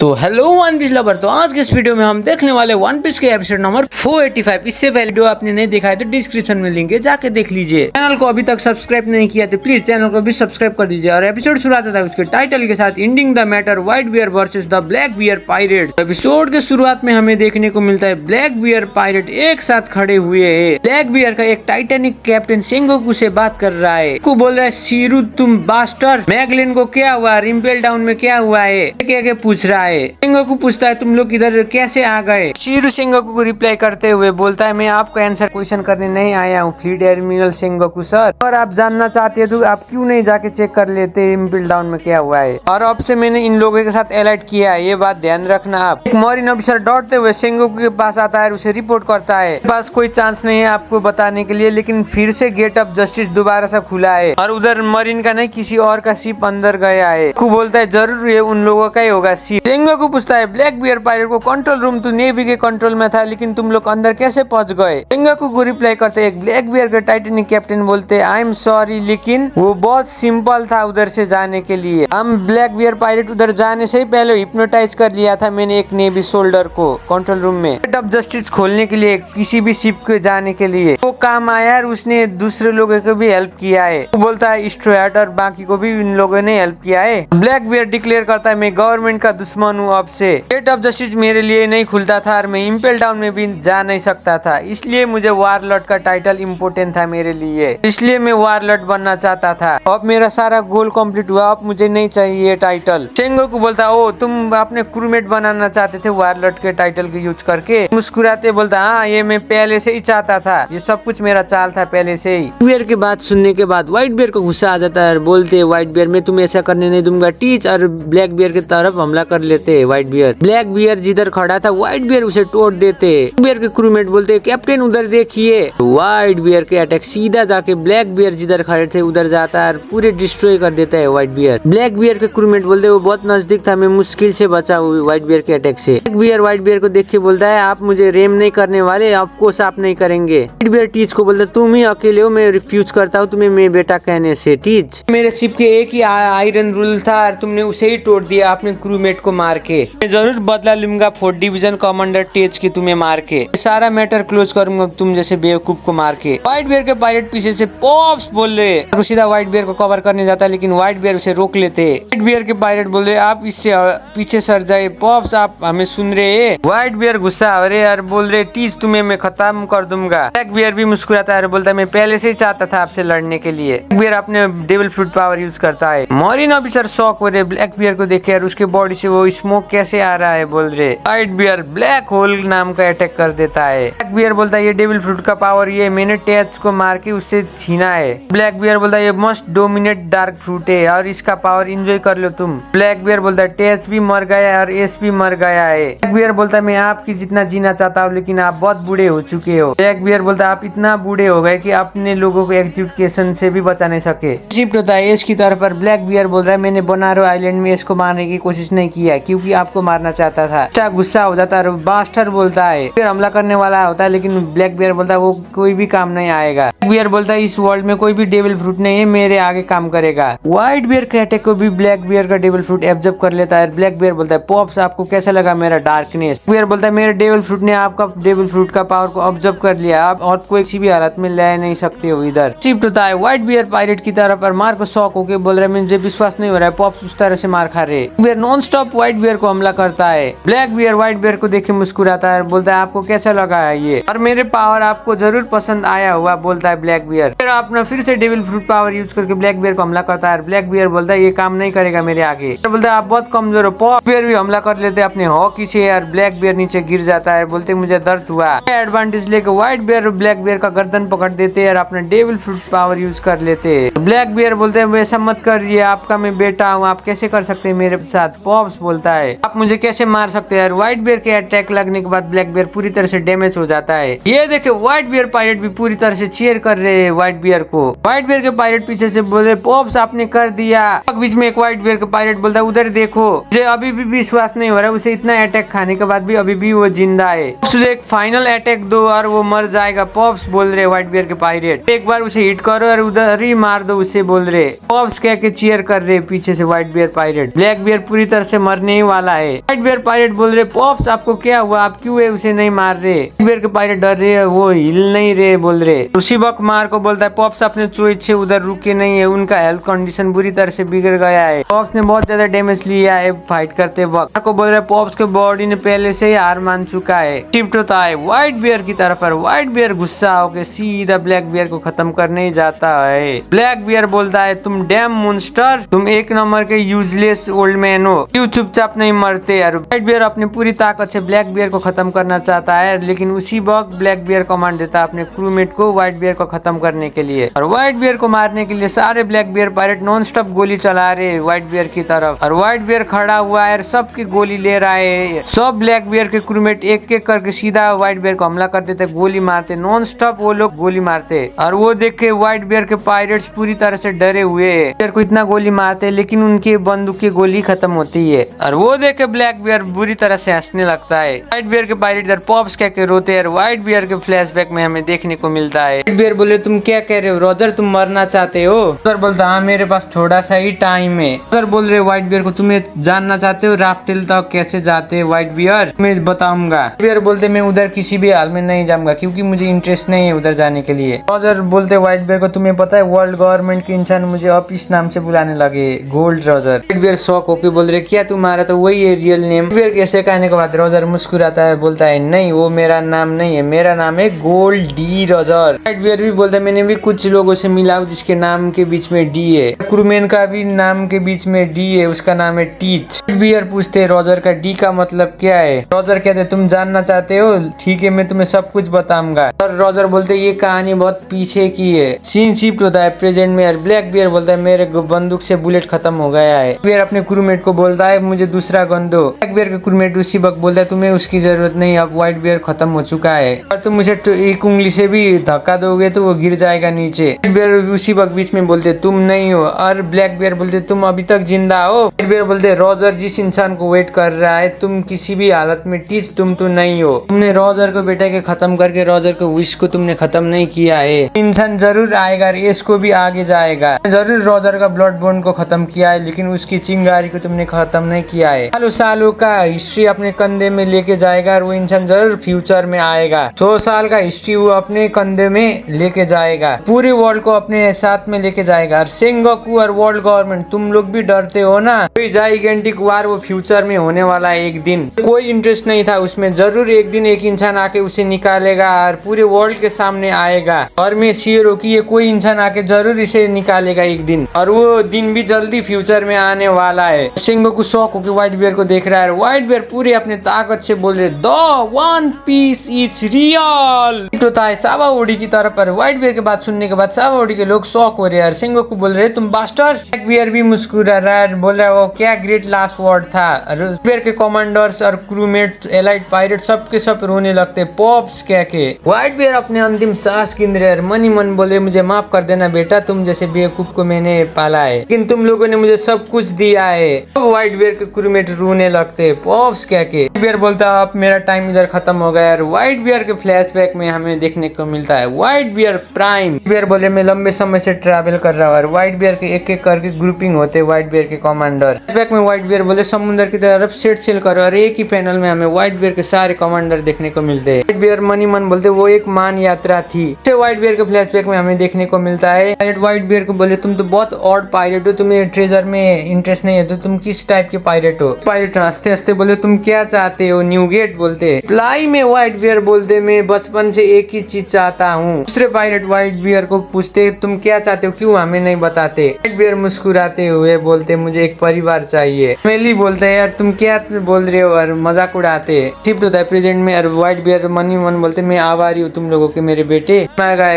तो hello one piece lover. तो आज के इस वीडियो में हम देखने वाले वन पीस के एपिसोड नंबर 485। इससे पहले वीडियो आपने नहीं देखा है तो डिस्क्रिप्शन में लिंक है, जाके देख लीजिए। चैनल को अभी तक सब्सक्राइब नहीं किया तो प्लीज चैनल को भी सब्सक्राइब कर दीजिए। और एपिसोड शुरू होता था उसके टाइटल के साथ, ending the matter Whitebeard versus the Blackbeard pirate. Episode के शुरुआत में हमें देखने को मिलता है ब्लैक बियर पायरेट एक साथ खड़े हुए है। ब्लैक बियर का एक टाइटैनिक कैप्टन सेंगोकू से बात कर रहा है। को बोल रहा है सीरू तुम बास्टर, मैगलिन को क्या हुआ, रिम्पेल डाउन में क्या हुआ है, क्या पूछ रहा है। सेंगोकू पूछता है तुम लोग इधर कैसे आ गए। शीरू सेंगोकू को रिप्लाई करते हुए बोलता है मैं आपको आंसर क्वेश्चन करने नहीं आया हूँ फ्लीट एडमिरल सेंगोकू सर, और आप जानना चाहते हैं तो आप क्यों नहीं जाके चेक कर लेते रिम्पेल डाउन में क्या हुआ है। और अब से मैंने इन लोगों के साथ अलर्ट किया है, ये बात ध्यान रखना आप। एक मरीन ऑफिसर दौड़ते हुए सेंगोकू के पास आता है, उसे रिपोर्ट करता है पास कोई चांस नहीं है आपको बताने के लिए, लेकिन फिर से गेट ऑफ जस्टिस दोबारा से खुला है और उधर मरीन का नहीं किसी और का शिप अंदर गया है। को बोलता है जरूर ये उन लोगों का ही होगा शिप। सेंगोकू पूछता है ब्लैक बियर पायरेट को कंट्रोल रूम तो नेवी के कंट्रोल में था, लेकिन तुम लोग अंदर कैसे पहुंच गए। सेंगोकू को रिप्लाई करते एक ब्लैक बियर के टाइटैनिक कैप्टन बोलते आई एम सॉरी, लेकिन वो बहुत सिंपल था उधर से जाने के लिए। हम ब्लैक बियर पायरेट उधर जाने से ही पहले हिप्नोटाइज कर लिया था मैंने एक नेवी सोल्डर को कंट्रोल रूम में गेट ऑफ जस्टिस खोलने के लिए, किसी भी शिप के जाने के लिए। वो काम आया और उसने दूसरे लोगों को भी हेल्प किया है। वो बोलता है स्ट्रोहैट और बाकी को भी इन लोगों ने हेल्प किया है। ब्लैक बियर डिक्लेयर करता है मैं गवर्नमेंट का दुश्मन हूँ अब से। गेट ऑफ जस्टिस मेरे लिए नहीं खुलता था और मैं इम्पेल डाउन में भी जा नहीं सकता था, इसलिए मुझे वारलॉर्ड का टाइटल इम्पोर्टेंट था मेरे लिए, इसलिए मैं वारलॉर्ड बनना चाहता था। अब मेरा सारा गोल कंप्लीट हुआ, अब मुझे नहीं चाहिए टाइटल। सेंगोकू बोलता ओ तुम अपने क्रूमेट बनाना चाहते थे वारलॉर्ड के टाइटल के यूज करके। मुस्कुराते बोलता हाँ ये मैं पहले से ही चाहता था, ये सब कुछ मेरा चाल था पहले से ही। बियर की बात सुनने के बाद व्हाइट बियर को गुस्सा आ जाता है, बोलते व्हाइट बियर मैं तुम्हें ऐसा करने नहीं दूंगा टीच, और ब्लैक बियर की तरफ हमला कर लेते व्हाइट बियर। ब्लैक बियर जिधर खड़ा था व्हाइट बियर उसे तोड़ देते। बियर के क्रूमेट बोलते कैप्टन उधर देखिए। व्हाइट बियर के अटैक सीधा जाके ब्लैक बियर जिधर खड़े थे उधर जाता है और पूरे डिस्ट्रॉय कर देता है व्हाइट बियर। ब्लैक बियर के क्रूमेट बोलते वो बहुत नजदीक था, मैं मुश्किल से बचा हुई व्हाइट बियर के अटैक से। ब्लैक बियर व्हाइट बियर को देख के बोलता है आप मुझे रेम नहीं करने वाले, आपको साफ नहीं करेंगे। व्हाइट बियर टीच को बोलता तुम ही अकेले हो, मैं रिफ्यूज करता हूँ तुम्हें मैं बेटा कहने से। टीच मेरे शिप के एक ही आयरन रूल था और तुमने उसे ही तोड़ दिया अपने क्रूमेट को मार के। मैं जरूर बदला लूंगा 4th डिवीजन कमांडर टेज की तुम्हें मार के, सारा मैटर क्लोज करूंगा तुम जैसे बेवकूफ को मार के। व्हाइट बियर के पायरेट पीछे से पॉप्स बोल रहे, सीधा व्हाइट बियर को कवर करने जाता है लेकिन व्हाइट बियर उसे रोक लेते। व्हाइट बियर के पायरेट बोल रहे आप इससे पीछे सर जाए, पॉप्स आप हमें सुन रहे है। व्हाइट बियर गुस्सा हो रहे और बोल रहे टीज तुम्हें मैं खत्म कर दूंगा। ब्लैक बियर भी मुस्कुराता है, बोलता है मैं पहले से ही चाहता था आपसे लड़ने के लिए। ब्लैक बियर अपने डेविल फ्रूट पावर यूज करता है। मरीन ऑफिसर शॉक हो रहे ब्लैक बियर को देखे और उसके बॉडी से वो स्मोक कैसे आ रहा है बोल रहे। व्हाइट बियर ब्लैक होल नाम का अटैक कर देता है। ब्लैक बियर बोलता है ये डेविल फ्रूट का पावर ये मैंने टेज को मार के उससे छीना है। ब्लैक बियर बोलता है ये मस्ट डोमिनेट डार्क फ्रूट है और इसका पावर एंजॉय कर लो तुम। ब्लैक बियर बोलता है टेज भी मर गया है और एस भी मर गया है। ब्लैक बियर बोलता है मैं आपकी जितना जीना चाहता हूँ लेकिन आप बहुत बूढ़े हो चुके हो। ब्लैक बियर बोलता है आप इतना बूढ़े हो गए कि अपने लोगों को एग्जीक्यूशन से भी बचा नहीं सके। शिफ्ट होता है एस की तरफ पर ब्लैक बियर बोल रहा है मैंने बोनारो आइलैंड में इसको मारने की कोशिश नहीं किया क्योंकि आपको मारना चाहता था। अच्छा गुस्सा हो जाता है, बास्टर बोलता है फिर हमला करने वाला होता है लेकिन ब्लैक बियर बोलता है वो कोई भी काम नहीं आएगा। ब्लैक बियर बोलता है इस वर्ल्ड में कोई भी डेविल फ्रूट नहीं है, मेरे आगे काम करेगा। व्हाइट बियर के अटैक को भी ब्लैक बियर का डेविल फ्रूट एब्जॉर्ब कर लेता है। ब्लैक बियर बोलता है पॉप्स आपको कैसा लगा मेरा डार्कनेस। बियर बोलता है मेरे डेविल फ्रूट ने आपका डेविल फ्रूट का पावर को ऑब्जर्व कर लिया, आप और कोई किसी भी हालत में ले नहीं सकते हो। इधर शिफ्ट होता है व्हाइट बियर पायरेट की तरफ पर मार को शॉक होकर बोल रहा है मुझे विश्वास नहीं हो रहा है पॉप्स उस तरह से मार खा रहे। Beard non stop Whitebeard को हमला करता है। ब्लैक बियर व्हाइट बियर को देख के मुस्कुराता है, बोलता है आपको कैसा लगा है ये, और मेरे पावर आपको जरूर पसंद आया हुआ बोलता है ब्लैक बियर। फिर अपना फिर से डेविल फ्रूट पावर यूज करके ब्लैक बियर को हमला करता है। ब्लैक बियर बोलता है ये काम नहीं करेगा मेरे आगे, बोलता है आप बहुत कमजोर हो। पॉप बियर भी हमला कर लेते अपने हॉकी से और ब्लैक बियर नीचे गिर जाता है, बोलते मुझे दर्द हुआ। एडवांटेज लेके व्हाइट बियर ब्लैक बियर का गर्दन पकड़ देते और अपना डेविल फ्रूट पावर यूज कर लेते। ब्लैक बियर बोलते हैं वैसा मत करिए, आपका मैं बेटा हूँ, आप कैसे कर सकते हैं मेरे साथ। पॉप्स बोलता है आप मुझे कैसे मार सकते हैं। व्हाइट बियर के अटैक लगने के बाद ब्लैक बियर पूरी तरह से डैमेज हो जाता है। ये देखे व्हाइट बियर पायरेट भी पूरी तरह से चीयर कर रहे हैं व्हाइट बियर को। व्हाइट बियर के पायरेट पीछे से बोल रहे पॉप्स आपने कर दिया। बीच में एक व्हाइट बियर का पायरेट बोलता है उधर देखो, मुझे अभी भी विश्वास नहीं हो रहा है, उसे इतना अटैक खाने के बाद भी अभी भी वो जिंदा है। उसे एक फाइनल अटैक दो और वो मर जाएगा। पॉप्स बोल रहे व्हाइट बियर के पायरेट, एक बार उसे हिट करो और उधर ही मार दो उसे बोल रहे। पॉप्स कह के चीयर कर रहे पीछे से Whitebeard pirate. Blackbeard पूरी तरह से मरने ही वाला है। व्हाइट बियर पायरेट बोल रहे पॉप्स आपको क्या हुआ, आप क्यों है उसे नहीं मार रहे। व्हाइट बियर के पायरेट डर रहे, वो हिल नहीं रहे बोल रहे। उसी वक्त मार को बोलता है पॉप्स अपने चोइस से उधर रुके नहीं है, उनका हेल्थ कंडीशन बुरी तरह से बिगड़ गया है। पॉप्स ने बहुत ज्यादा डैमेज लिया है फाइट करते वक्त। को बोल रहे पॉप्स के बॉडी ने पहले से ही हार मान चुका है। शिफ्ट होता है व्हाइट बियर की तरफ पर। व्हाइट बियर गुस्सा होकर सीधा ब्लैक बियर को खत्म करने जाता है। ब्लैक बियर बोलता है तुम डैम मॉन्स्टर, तुम एक नंबर के यूजलेस ओल्ड मैन हो, क्यों चुपचाप नहीं मरते। और व्हाइट बियर अपनी पूरी ताकत से ब्लैक बियर को खत्म करना चाहता है, लेकिन उसी वक्त ब्लैक बियर कमांड देता है अपने क्रूमेट को व्हाइट बियर को खत्म करने के लिए। और व्हाइट बियर को मारने के लिए सारे black bear pirate non stop गोली चला रहे व्हाइट बियर की तरफ। और व्हाइट बियर खड़ा हुआ है, सबकी गोली ले रहा है। सब ब्लैक बियर के क्रूमेट एक एक करके सीधा व्हाइट बियर को हमला कर देते, गोली मारते नॉन स्टॉप, वो लोग गोली मारते। और वो देख के व्हाइट बियर के पायरेट्स पूरी तरह से डरे हुए हैं। बियर को इतना गोली मारते लेकिन उनकी बंदूक की गोली खत्म होती है। और वो देख के ब्लैक बियर बुरी तरह से हंसने लगता है। व्हाइट बियर के पायरेट इधर पॉप्स कह के रोते हैं। व्हाइट बियर के फ्लैशबैक में हमें देखने को मिलता है। व्हाइट बियर बोले तुम क्या कह रहे हो रॉजर, तुम मरना चाहते हो। रॉजर बोलता हाँ मेरे पास थोड़ा सा ही टाइम है। रॉजर बोल रहे व्हाइट बियर को तुम्हें जानना चाहते हो राफ्टेल तक कैसे जाते व्हाइट बियर, मैं बताऊंगा। बियर बोलते मैं उधर किसी भी हाल में नहीं जाऊंगा क्योंकि मुझे इंटरेस्ट नहीं है उधर जाने के लिए। रॉजर बोलते व्हाइट बियर को तुम्हें पता है वर्ल्ड गवर्नमेंट के इंसान मुझे अब इस नाम से बुलाने लगे, Gold Roger. Whitebeard shock होके बोल रहे क्या तुम्हारा तो वही है रियल नेम। बियर कैसे कहने के बाद रॉजर मुस्कुराता है, बोलता है नहीं वो मेरा नाम नहीं है, मेरा नाम है Gold D Roger. Whitebeard भी बोलता है मैंने भी कुछ लोगों से मिला जिसके नाम के बीच में डी है। क्रूमैन का भी नाम के बीच में डी है, उसका नाम है टीच। व्हाइट बियर पूछते रॉजर का डी का मतलब क्या है। रॉजर कहते तुम जानना चाहते हो, ठीक है मैं तुम्हें सब कुछ बताऊंगा। और रॉजर बोलते ये कहानी बहुत पीछे की है। सीन शिफ्ट होता है प्रेजेंट में। ब्लैक बियर बोलता है मेरे बंदूक से बुलेट खत्म हो गया है। बियर अपने क्रूमेट को बोलता है मुझे दूसरा गन दो। ब्लैक बियर का क्रूमेट उसी वक्त बोलता है तुम्हें उसकी जरूरत नहीं, अब व्हाइट बियर खत्म हो चुका है और तुम मुझे एक उंगली से भी धक्का दोगे तो वो गिर जाएगा नीचे। व्हाइट बियर उसी वक्त बीच में बोलते तुम नहीं हो। और ब्लैक बियर बोलते तुम अभी तक जिंदा हो। व्हाइट बियर बोलते रॉजर जिस इंसान को वेट कर रहा है तुम किसी भी हालत में टीच तुम तो नहीं हो। तुमने रॉजर को बेटा के खत्म करके रॉजर को विश को तुमने खत्म नहीं किया है। इंसान जरूर आएगा, रेस को भी आगे जाएगा। जरूर रॉजर का ब्लड बॉन्ड को खत्म किया है लेकिन उसकी चिंगारी को तुमने खत्म नहीं किया है। सालों सालों का हिस्ट्री अपने कंधे में लेके जाएगा और वो इंसान जरूर फ्यूचर में आएगा। 100 साल का हिस्ट्री वो अपने कंधे में लेके जाएगा, पूरे वर्ल्ड को अपने साथ में लेके जाएगा। और सेंगोकू और वर्ल्ड गवर्नमेंट तुम लोग भी डरते हो ना, कोई जाइगेंटिक वार वो फ्यूचर में होने वाला है एक दिन। कोई इंटरेस्ट नहीं था उसमें, जरूर एक दिन एक इंसान आके उसे निकालेगा और पूरे वर्ल्ड के सामने आएगा। और मैं श्योर हूँ कि ये कोई इंसान आके जरूर इसे निकालेगा एक दिन, और वो दिन भी जल्दी फ्यूचर में आने वाला है। सेंगोकू शॉक होकर व्हाइट बियर को देख रहा है। व्हाइट बियर पूरे अपने ताकत से बोल रहे the One Piece is real. तो है सावा ओडी की तरफ पर। व्हाइट बियर के बात सुनने के बाद सावा ओडी के लोग शॉक हो रहे हैं। सेंगोकू बोल रहे तुम बास्टर। ब्लैक बियर भी मुस्कुरा रहा है, बोल रहा है वो क्या ग्रेट लास्ट वर्ड था। बियर के कमांडर्स और क्रूमेट एलाइट पायरेट सबके सब रोने लगते पॉप्स कह के। व्हाइट बियर अपने अंतिम सांस गिन रहे, मन ही मन बोल रहे मुझे माफ कर देना बेटा, तुम जैसे बेवकूफ को मैंने पाला है लेकिन तुम लोगों ने मुझे सब कुछ दिया है। व्हाइट बियर के क्रूमेट रोने लगते पॉप्स कह के। बियर बोलता अब मेरा टाइम इधर खत्म हो गया। और व्हाइट बियर के फ्लैशबैक में हमें देखने को मिलता है व्हाइट बियर प्राइम। बियर बोले मैं लंबे समय से ट्रैवल कर रहा हूँ। और व्हाइट बियर के एक एक करके ग्रुपिंग होते व्हाइट बियर के कमांडर। फ्लैशबैक में व्हाइट बियर बोले समुद्र की तरफ सेट सेल करो, और एक ही पैनल में हमें व्हाइट बियर के सारे कमांडर देखने को मिलते हैं। व्हाइट बियर मन ही मन बोलते वो एक मान यात्रा थी। व्हाइट बियर के फ्लैशबैक में हमें देखने को मिलता है व्हाइट बियर को बोले तुम तो बहुत ऑड पायरेट हो, तुम्हें ट्रेजर में इंटरेस्ट नहीं है तो तुम किस टाइप के पायरेट हो। पायरेट हंसते हंसते बोले तुम क्या चाहते हो। न्यूगेट बोलते फ्लाई में व्हाइट बियर बोलते मैं बचपन से एक ही चीज चाहता हूँ। दूसरे पायरेट व्हाइट बियर को पूछते तुम क्या चाहते हो, क्यों हमें नहीं बताते। व्हाइट बियर मुस्कुराते हुए बोलते मुझे एक परिवार चाहिए। मेली बोलते यार तुम क्या बोल रहे हो और मजाक उड़ाते। शिफ्ट होता है प्रेजेंट में। और व्हाइट बियर मन ही मन बोलते मैं आभारी हूँ तुम लोगों के मेरे बेटे,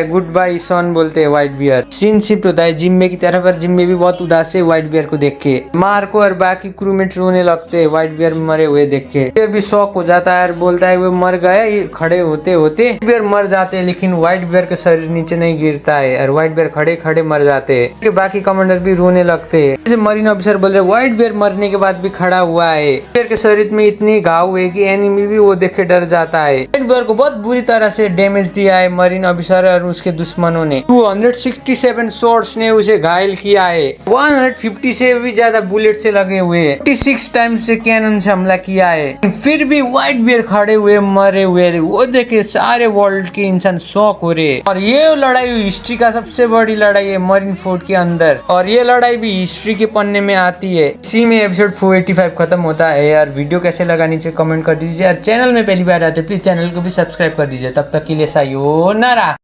गुड बाय सन बोलते हैं व्हाइट बियर। सीन शिफ्ट होता है जिम्बे की तरफ। और जिम्बे भी बहुत उदास है व्हाइट बियर को देख के। मार्को और बाकी क्रूमेट रोने लगते हैं व्हाइट बियर मरे हुए देख के। बियर भी शॉक हो जाता है और बोलता है वो मर गया, ये खड़े होते होते। बियर मर जाते हैं लेकिन व्हाइट बियर के शरीर नीचे नहीं गिरता है और व्हाइट बियर खड़े खड़े मर जाते हैं। बाकी कमांडर भी रोने लगते हैं। जैसे मरीन ऑफिसर बोल रहे व्हाइट बियर मरने के बाद भी खड़ा हुआ है। बियर के शरीर में इतनी घाव है कि एनिमी भी वो देख के डर जाता है। व्हाइट बियर को बहुत बुरी तरह से डैमेज दिया है मरीन ऑफिसर और उसके दुश्मनों ने। 267 शॉट्स ने उसे घायल किया है। 150 से भी ज्यादा बुलेट से लगे हुए हैं। 46 टाइम्स से कैनन से हमला किया है। फिर भी व्हाइट बियर खड़े हुए मरे हुए वो देखे सारे वर्ल्ड के इंसान शॉक हो रहे। और ये लड़ाई हिस्ट्री का सबसे बड़ी लड़ाई है मरीन फोर्ट के अंदर, और ये लड़ाई भी हिस्ट्री के पन्ने में आती है। इसी में एपिसोड 485 खत्म होता है। यार वीडियो कैसे लगा नीचे कमेंट कर दीजिए। यार चैनल में पहली बार आते प्लीज चैनल को भी सब्सक्राइब कर दीजिए। तब तक के लिए सायोनारा।